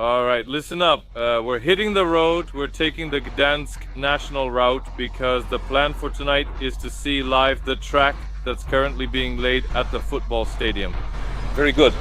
All right, listen up. We're hitting the road. We're taking the Gdansk national route because the plan for tonight is to see live the track that's currently being laid at the football stadium. Very good.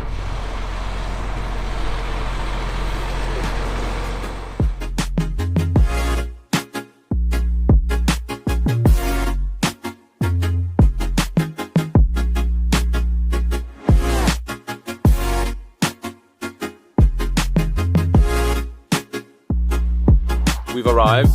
We've arrived.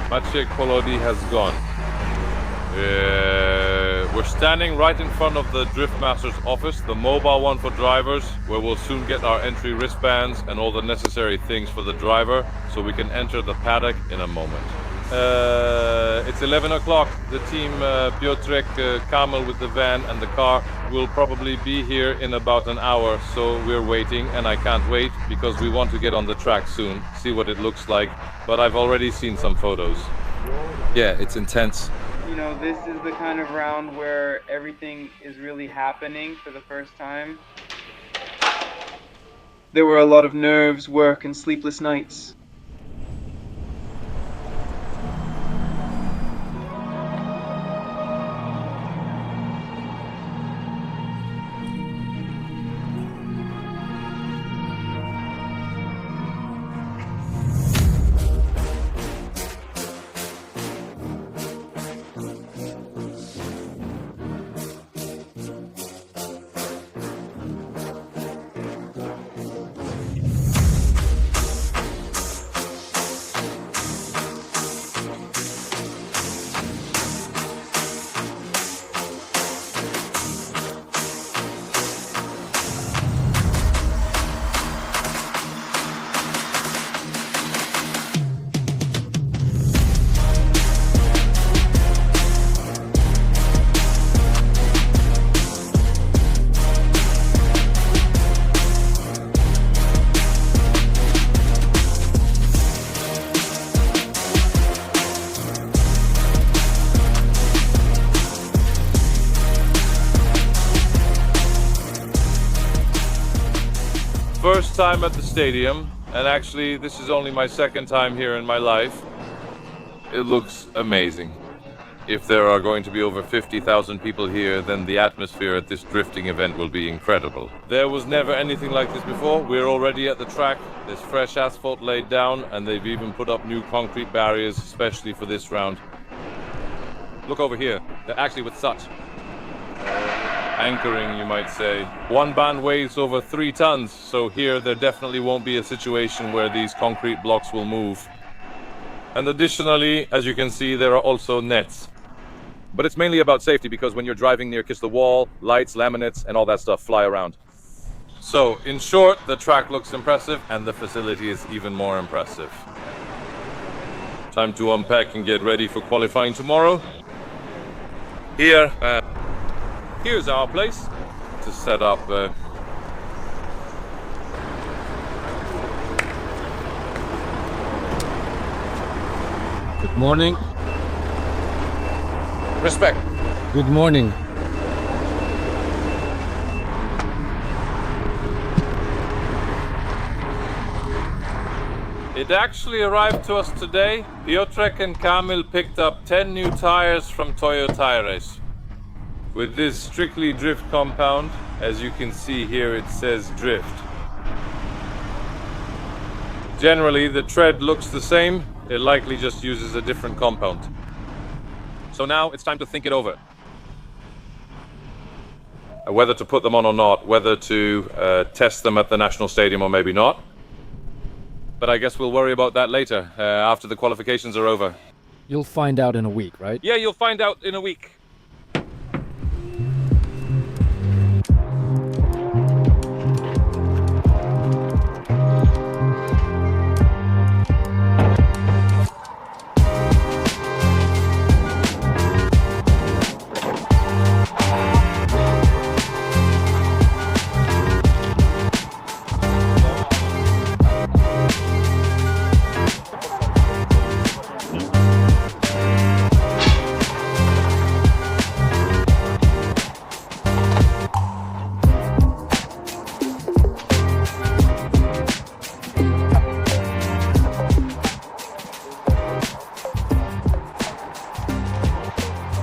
Maciek Polodi has gone. We're standing right in front of the Driftmaster's office, the mobile one for drivers, where we'll soon get our entry wristbands and all the necessary things for the driver, so we can enter the paddock in a moment. It's 11 o'clock. The team, Piotrek, Kamil with the van and the car, will probably be here in about an hour, so we're waiting, and I can't wait because we want to get on the track soon, see what it looks like, but I've already seen some photos. Yeah, it's intense. You know, this is the kind of round where everything is really happening for the first time. There were a lot of nerves, work, and sleepless nights. First time at the stadium, and actually this is only my second time here in my life. It looks amazing. If there are going to be over 50,000 people here, then the atmosphere at this drifting event will be incredible. There was never anything like this before. We're already at the track. There's fresh asphalt laid down, and they've even put up new concrete barriers, especially for this round. Look over here. They're actually with such anchoring, you might say. One band weighs over 3 tons, so here there definitely won't be a situation where these concrete blocks will move. And additionally, as you can see, there are also nets. But it's mainly about safety, because when you're driving near Kiss the Wall, lights, laminates, and all that stuff fly around. So, in short, the track looks impressive, and the facility is even more impressive. Time to unpack and get ready for qualifying tomorrow. Here's our place to set up. Good morning. Respect. Good morning. It actually arrived to us today. Piotrek and Kamil picked up 10 new tires from Toyotaires. With this strictly drift compound, as you can see here, it says drift. Generally, the tread looks the same. It likely just uses a different compound. So now it's time to think it over. Whether to put them on or not, whether to test them at the National Stadium or maybe not. But I guess we'll worry about that later, after the qualifications are over. You'll find out in a week, right? Yeah, you'll find out in a week.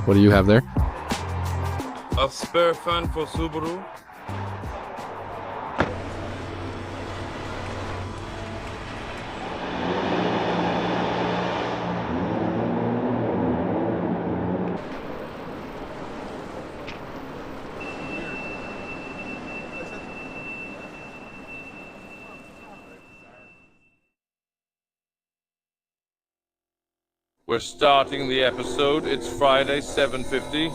What do you have there? A spare fan for Subaru. We're starting the episode. It's Friday, 7:50.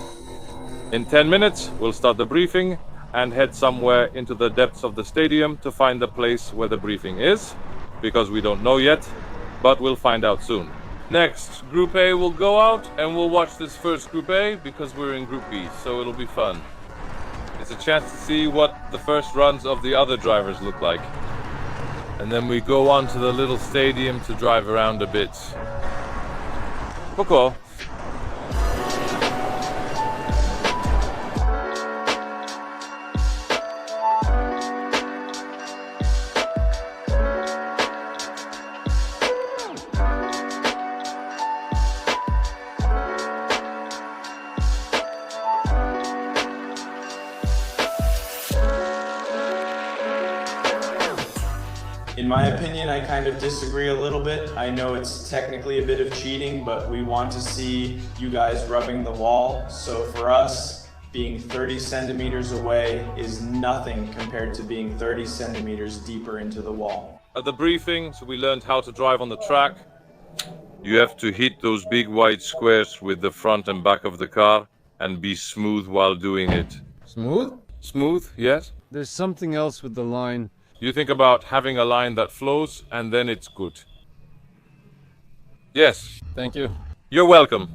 In 10 minutes, we'll start the briefing and head somewhere into the depths of the stadium to find the place where the briefing is, because we don't know yet, but we'll find out soon. Next, Group A will go out and we'll watch this first Group A because we're in Group B, so it'll be fun. It's a chance to see what the first runs of the other drivers look like. And then we go on to the little stadium to drive around a bit. Cool. In my opinion, I kind of disagree a little bit. I know it's technically a bit of cheating, but we want to see you guys rubbing the wall. So for us, being 30 centimeters away is nothing compared to being 30 centimeters deeper into the wall. At the briefing, so we learned how to drive on the track. You have to hit those big white squares with the front and back of the car and be smooth while doing it. Smooth? Smooth, yes? There's something else with the line. You think about having a line that flows and then it's good. Yes, Thank you. you're welcome.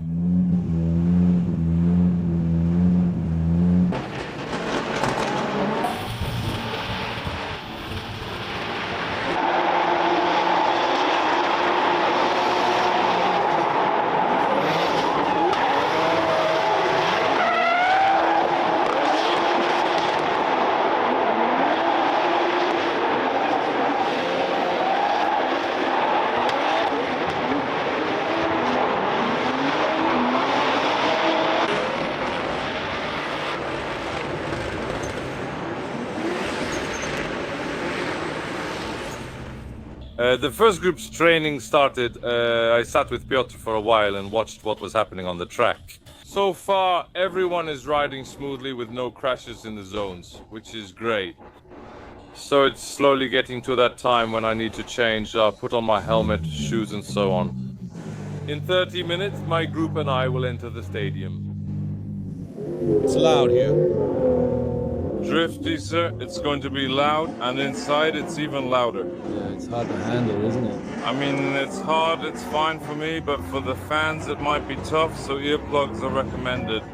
The first group's training started. I sat with Piotr for a while and watched what was happening on the track. So far, everyone is riding smoothly with no crashes in the zones, which is great. So it's slowly getting to that time when I need to change, put on my helmet, shoes and so on. In 30 minutes, my group and I will enter the stadium. It's loud here. Drifty, sir. It's going to be loud, and inside it's even louder. Yeah, it's hard to handle, isn't it? I mean, it's hard, it's fine for me, but for the fans it might be tough, so earplugs are recommended.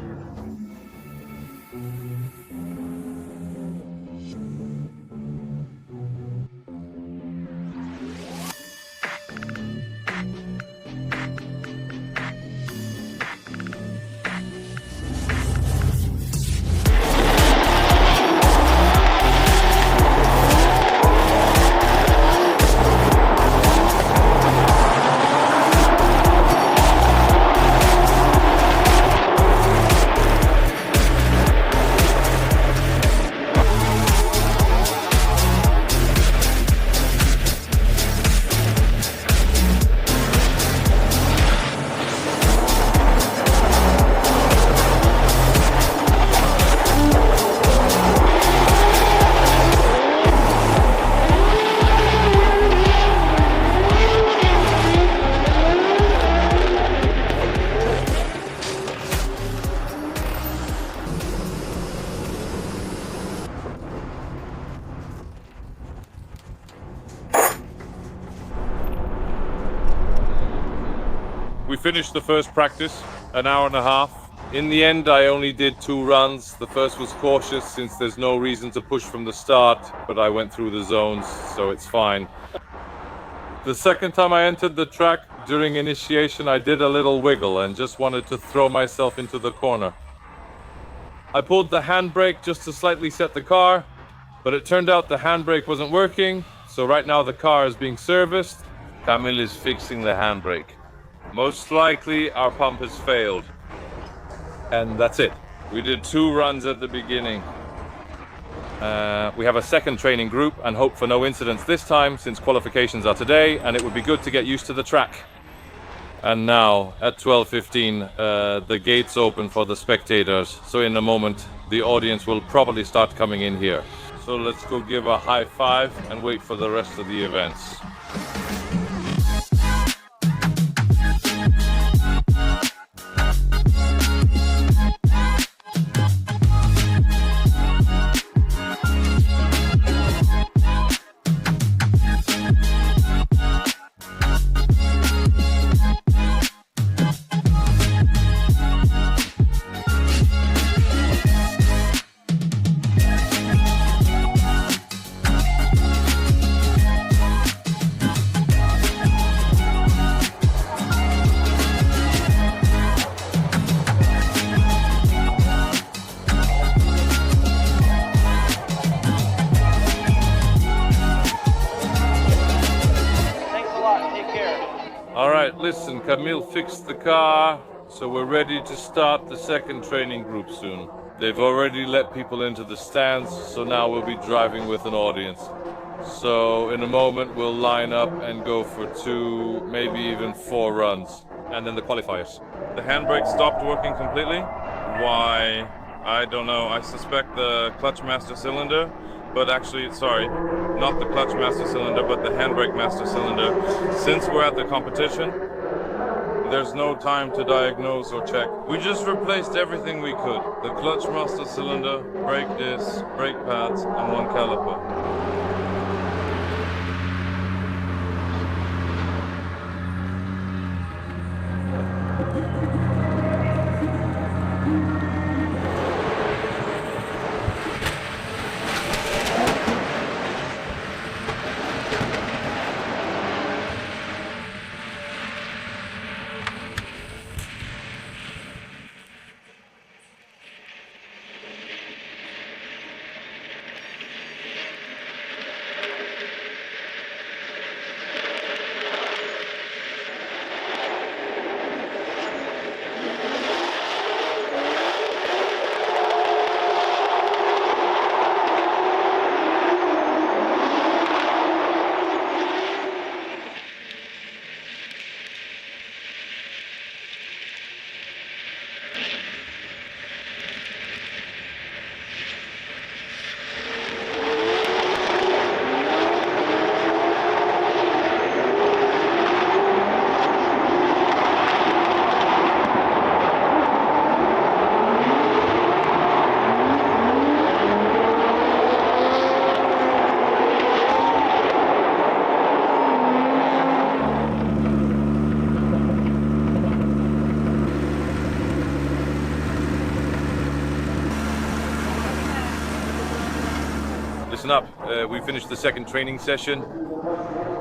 We finished the first practice, an hour and a half. In the end, I only did 2 runs. The first was cautious since there's no reason to push from the start, but I went through the zones, so it's fine. The second time I entered the track, during initiation, I did a little wiggle and just wanted to throw myself into the corner. I pulled the handbrake just to slightly set the car, but it turned out the handbrake wasn't working, so right now the car is being serviced. Kamil is fixing the handbrake. Most likely, our pump has failed. and that's it. We did 2 runs at the beginning. We have a second training group and hope for no incidents this time since qualifications are today, and it would be good to get used to the track. And now at 12:15 the gates open for the spectators, so in a moment the audience will probably start coming in here. So let's go give a high five and wait for the rest of the events. Alright, listen, Camille fixed the car, so we're ready to start the second training group soon. They've already let people into the stands, so now we'll be driving with an audience. So in a moment we'll line up and go for 2, maybe even 4 runs. And then the qualifiers. The handbrake stopped working completely. Why? I don't know. I suspect the clutch master cylinder. But actually, sorry, not the clutch master cylinder, but the handbrake master cylinder. Since we're at the competition, there's no time to diagnose or check. We just replaced everything we could. The clutch master cylinder, brake discs, brake pads, and 1 caliper. Listen up, we finished the second training session.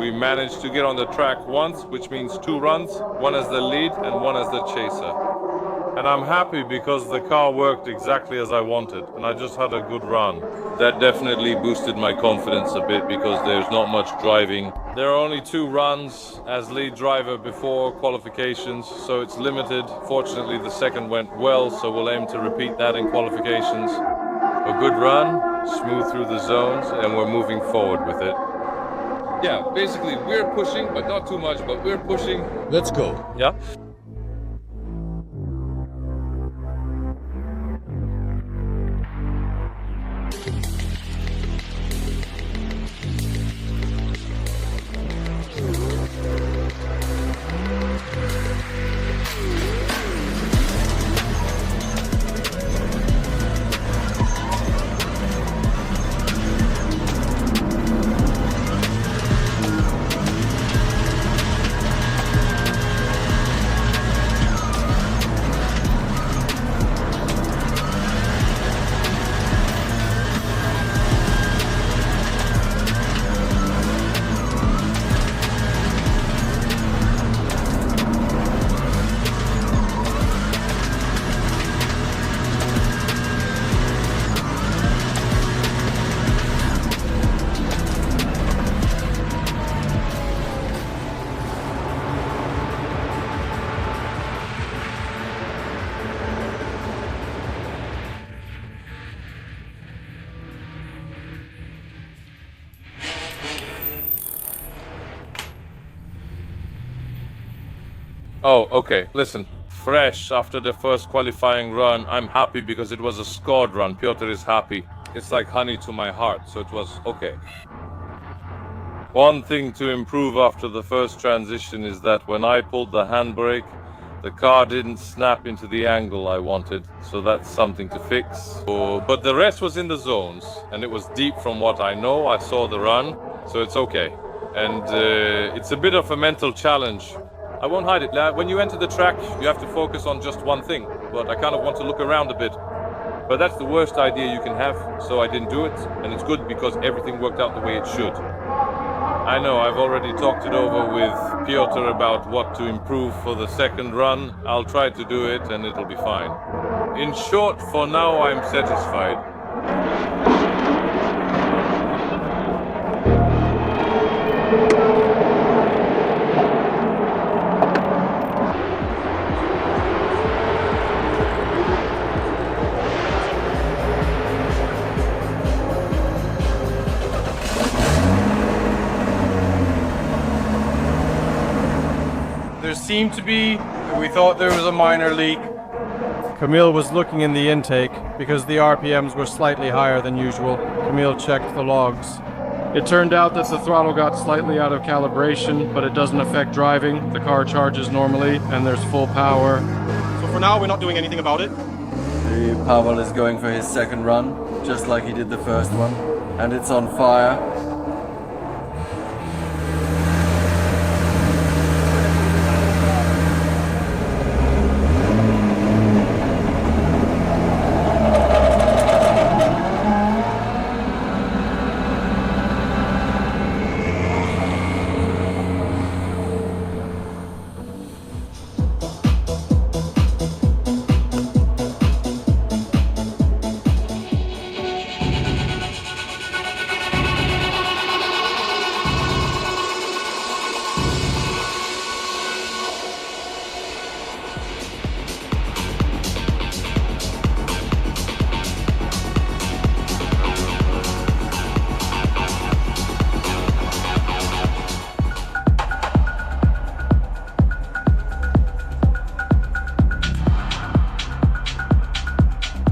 We managed to get on the track once, which means 2 runs, 1 as the lead and 1 as the chaser. And I'm happy because the car worked exactly as I wanted, and I just had a good run. That definitely boosted my confidence a bit because there's not much driving. There are only 2 runs as lead driver before qualifications, so it's limited. Fortunately, the second went well, so we'll aim to repeat that in qualifications. A good run, smooth through the zones, and we're moving forward with it. Yeah, basically we're pushing, but not too much, but we're pushing. Let's go. Yeah. Oh, okay. Listen, fresh after the first qualifying run, I'm happy because it was a scored run. Piotr is happy. It's like honey to my heart, so it was okay. One thing to improve after the first transition is that when I pulled the handbrake, the car didn't snap into the angle I wanted, so that's something to fix. But the rest was in the zones, and it was deep from what I know. I saw the run, so it's okay. And it's a bit of a mental challenge. I won't hide it. When you enter the track, you have to focus on just one thing, but I kind of want to look around a bit. But that's the worst idea you can have, so I didn't do it, and it's good because everything worked out the way it should. I know, I've already talked it over with Piotr about what to improve for the second run. I'll try to do it and it'll be fine. In short, for now I'm satisfied. There seemed to be, we thought there was a minor leak. Camille was looking in the intake because the RPMs were slightly higher than usual. Camille checked the logs. It turned out that the throttle got slightly out of calibration, but it doesn't affect driving. The car charges normally and there's full power. So for now, we're not doing anything about it. Pavel is going for his second run, just like he did the first one. And it's on fire.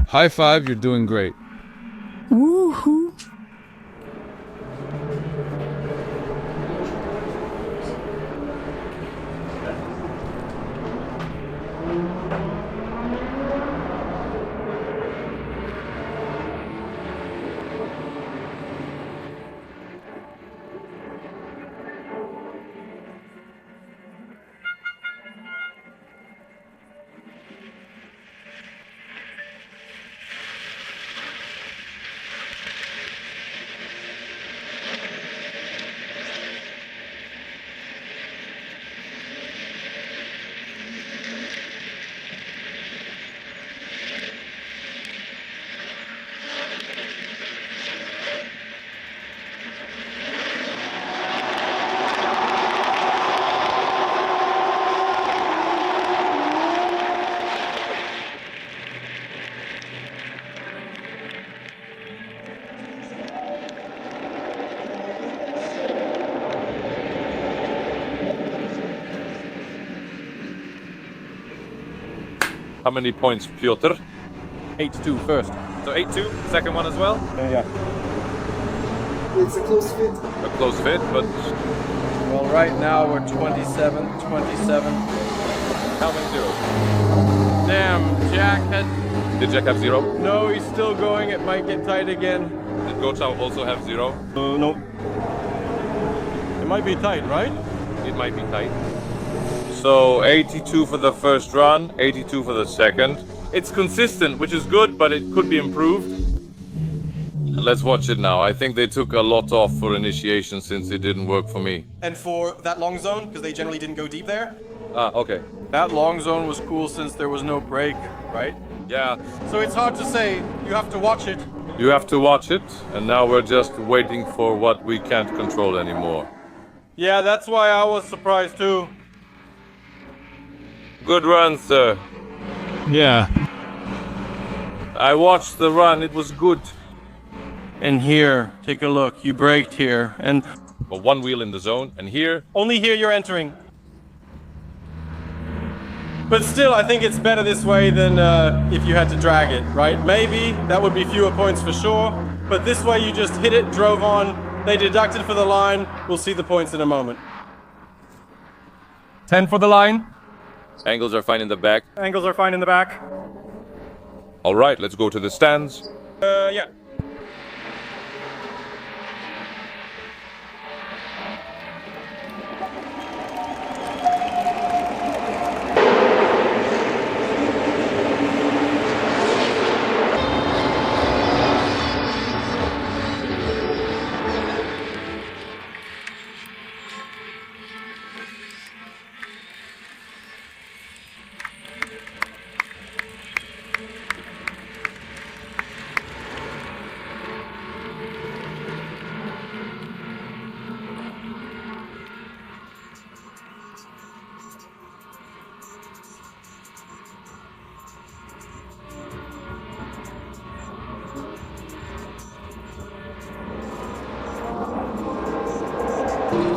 High five, you're doing great. Woohoo! How many points, Piotr? 8-2 first. So 8-2, second one as well? Yeah. It's a close fit. A close fit, but Well, right now we're 27. how many zeros? Damn, Jack had... Did Jack have 0? No, he's still going. It might get tight again. Did Gochao also have 0? No. It might be tight, right? It might be tight. So 82 for the first run, 82 for the second. It's consistent, which is good, but it could be improved. Let's watch it now. I think they took a lot off for initiation since it didn't work for me. And for that long zone, because they generally didn't go deep there. Ah, okay. That long zone was cool since there was no break, right? Yeah, So it's hard to say. You have to watch it. you have to watch it, and now we're just waiting for what we can't control anymore. Yeah, that's why I was surprised too. Good run, sir. Yeah. I watched the run, it was good. And here, take a look. You braked here, and But one wheel in the zone, and here, Only here you're entering. But still, I think it's better this way than if you had to drag it, right? Maybe that would be fewer points for sure, but this way you just hit it, drove on, they deducted for the line, we'll see the points in a moment. 10 for the line. Angles are fine in the back. Angles are fine in the back. All right, let's go to the stands. Yeah.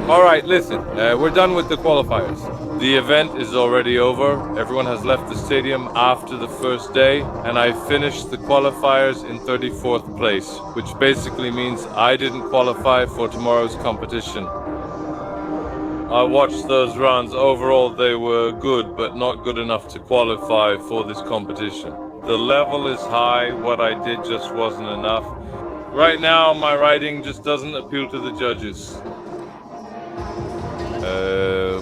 All right, listen, we're done with the qualifiers. The event is already over. Everyone has left the stadium after the first day, and I finished the qualifiers in 34th place, which basically means I didn't qualify for tomorrow's competition. I watched those runs. Overall, they were good, but not good enough to qualify for this competition. The level is high. What I did just wasn't enough. Right now, my riding just doesn't appeal to the judges.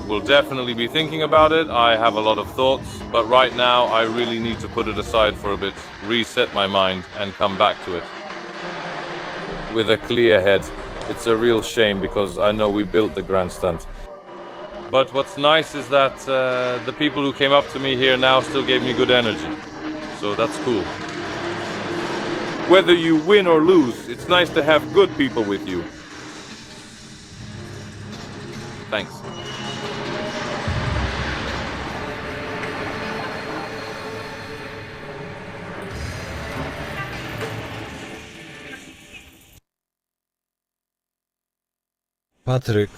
We'll definitely be thinking about it. I have a lot of thoughts, but right now I really need to put it aside for a bit, reset my mind, and come back to it with a clear head. It's a real shame because I know we built the grandstand. But what's nice is that the people who came up to me here now still gave me good energy. So that's cool. Whether you win or lose, it's nice to have good people with you. Thanks. Patrick.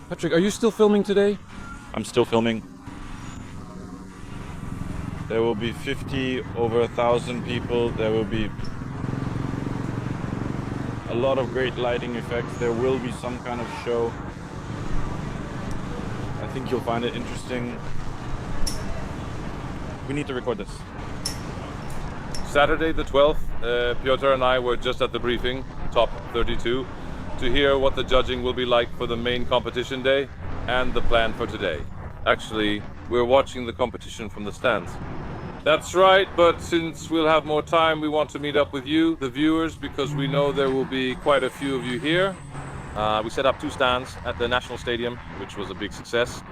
Patrick, are you still filming today? I'm still filming. There will be 50, over 1,000 people. There will be a lot of great lighting effects. There will be some kind of show. I think you'll find it interesting. We need to record this. Saturday the 12th, Piotr and I were just at the briefing, top 32, to hear what the judging will be like for the main competition day and the plan for today. Actually, we're watching the competition from the stands. That's right, but since we'll have more time, we want to meet up with you, the viewers, because we know there will be quite a few of you here. We set up 2 stands at the National Stadium, which was a big success.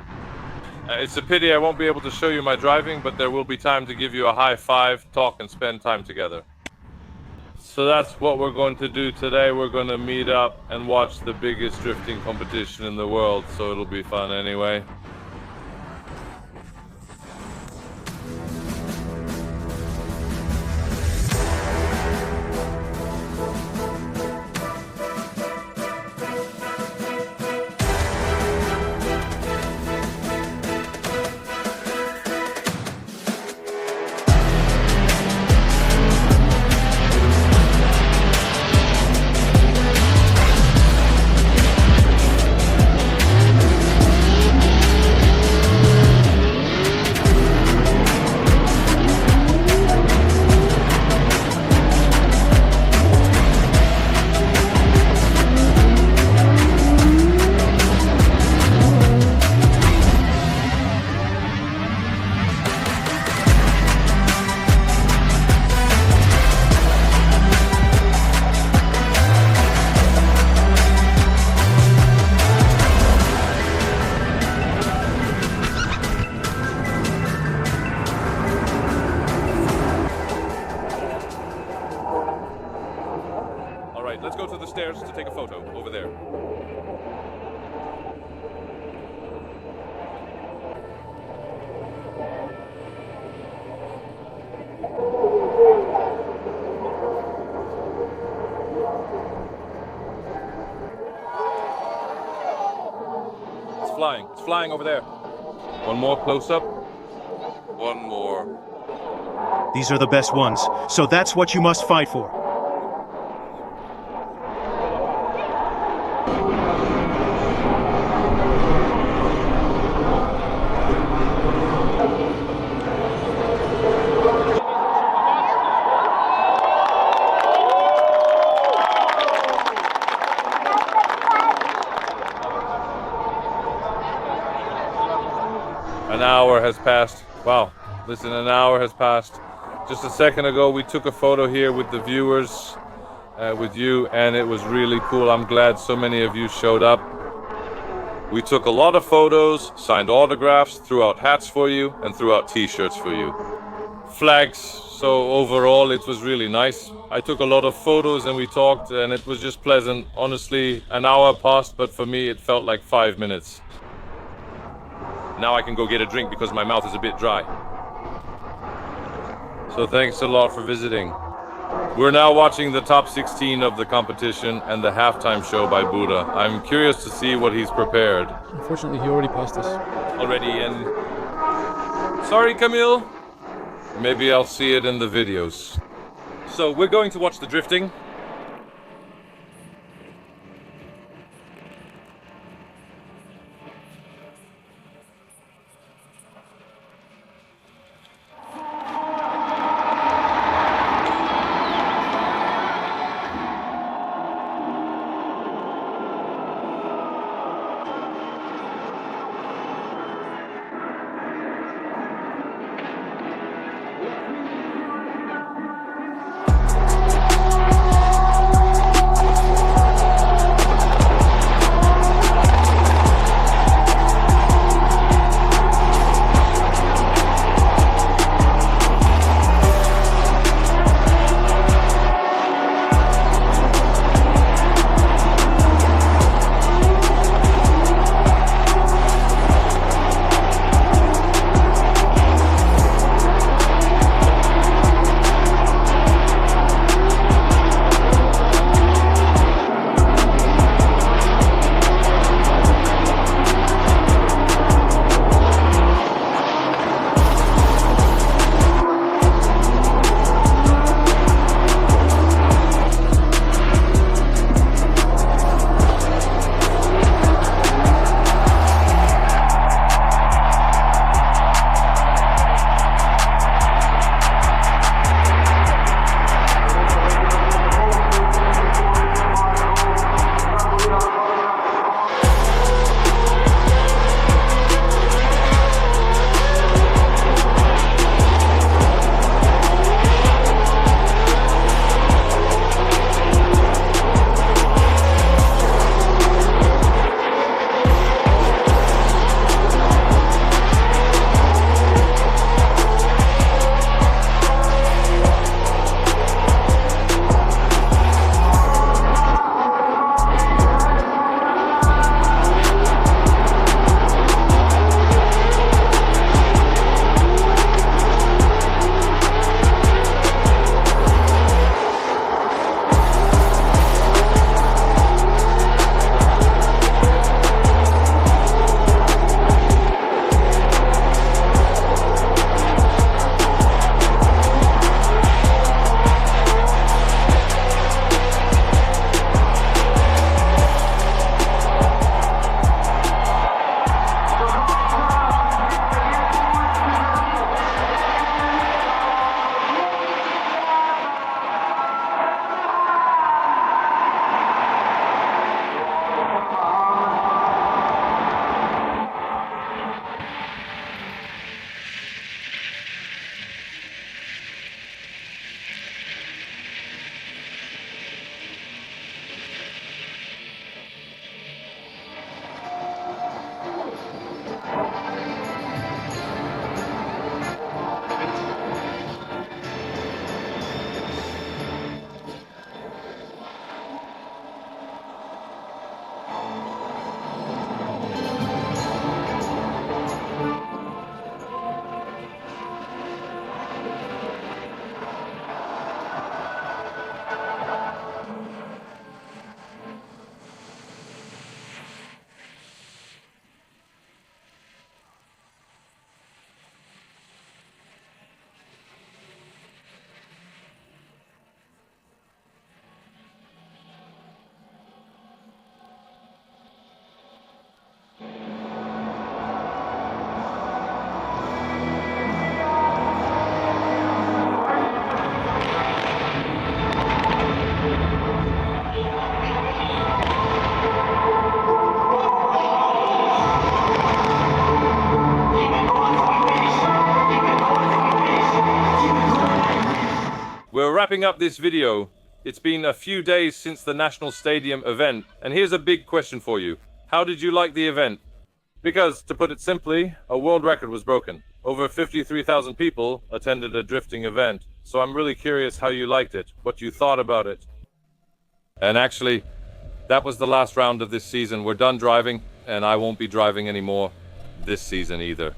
It's a pity I won't be able to show you my driving, but there will be time to give you a high five, talk, and spend time together. So that's what we're going to do today. We're going to meet up and watch the biggest drifting competition in the world, so it'll be fun anyway. Let's go to the stairs to take a photo over there. It's flying over there. One more close up. One more. These are the best ones, so that's what you must fight for. An hour has passed. Wow, listen, an hour has passed. Just a second ago, we took a photo here with the viewers, with you, and it was really cool. I'm glad so many of you showed up. We took a lot of photos, signed autographs, threw out hats for you, and threw out t-shirts for you. Flags, so overall it was really nice. I took a lot of photos and we talked, and it was just pleasant. Honestly, an hour passed, but for me it felt like 5 minutes. Now I can go get a drink because my mouth is a bit dry. So thanks a lot for visiting. We're now watching the top 16 of the competition and the halftime show by Buddha. I'm curious to see what he's prepared. Unfortunately, he already passed us. Already in. Sorry, Camille. Maybe I'll see it in the videos. So we're going to watch the drifting. wrapping up this video, it's been a few days since the National Stadium event, and here's a big question for you. How did you like the event? Because, to put it simply, a world record was broken. Over 53,000 people attended a drifting event, so I'm really curious how you liked it, what you thought about it. And actually, that was the last round of this season. We're done driving, and I won't be driving anymore this season either.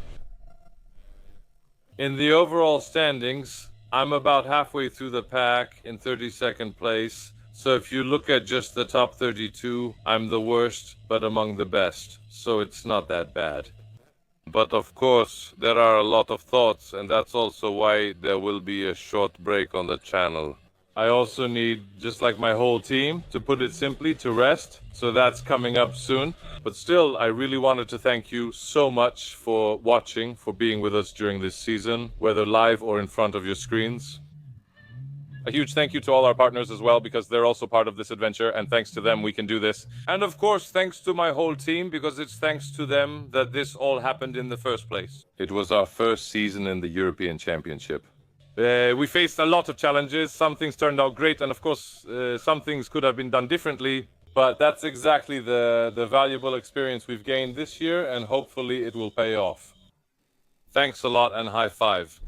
In the overall standings, I'm about halfway through the pack in 32nd place. So if you look at just the top 32, I'm the worst, but among the best. So it's not that bad. But of course, there are a lot of thoughts, and that's also why there will be a short break on the channel. I also need, just like my whole team, to put it simply, to rest. So that's coming up soon. But still, I really wanted to thank you so much for watching, for being with us during this season, whether live or in front of your screens. A huge thank you to all our partners as well, because they're also part of this adventure, and thanks to them we can do this. And of course, thanks to my whole team, because it's thanks to them that this all happened in the first place. It was our first season in the European Championship. We faced a lot of challenges. Some things turned out great, and of course, some things could have been done differently. But that's exactly the valuable experience we've gained this year, and hopefully it will pay off. Thanks a lot, and high five.